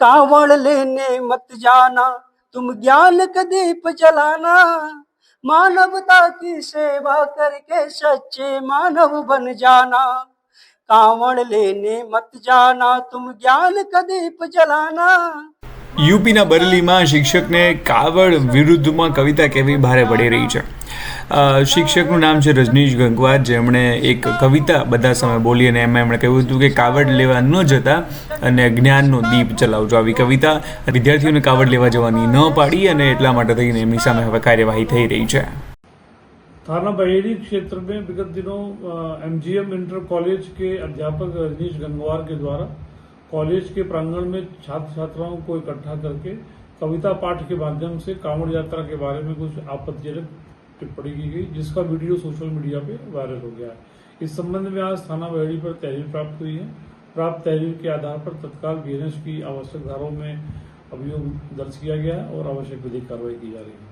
कांवड़ लेने मत जाना, तुम ज्ञान का दीप जलाना, मानवता की सेवा करके सच्चे मानव बन जाना। कांवड़ लेने मत जाना, तुम ज्ञान का दीप जलाना। યુપીના બરેલીમાં શિક્ષકને કાવડ વિરુદ્ધમાં કવિતા કહેવી ભારે પડી રહી છે. શિક્ષકનું નામ છે રજનીશ ગંગવાર, જેમણે એક કવિતા બધા સામે બોલી અને એમાં એમણે કહ્યું હતું કે કાવડ લેવા ન જતા અને જ્ઞાનનો દીપ ચલાવજો. આવી કવિતા વિદ્યાર્થીઓને કાવડ લેવા જવાની ન પાડી અને એટલા માટે થઈને એમની સામે હવે કાર્યવાહી થઈ રહી છે. थाना बहेड़ी क्षेत्र में विगत दिनों एमजीएम इंटर कॉलेज के अध्यापक रजनीश गंगवार के द्वारा कॉलेज के प्रांगण में छात्र छात्राओं को इकट्ठा करके कविता पाठ के माध्यम से कांवड़ यात्रा के बारे में कुछ आपत्तिजनक टिप्पणी की गई, जिसका वीडियो सोशल मीडिया पे वायरल हो गया है. इस संबंध में आज थाना बहेड़ी पर तहरीर प्राप्त हुई है. प्राप्त तहरीर के आधार पर तत्काल बीएनएस की आवश्यक धाराओं में अभियोग दर्ज किया गया है और आवश्यक विधिक कार्रवाई की जा रही है.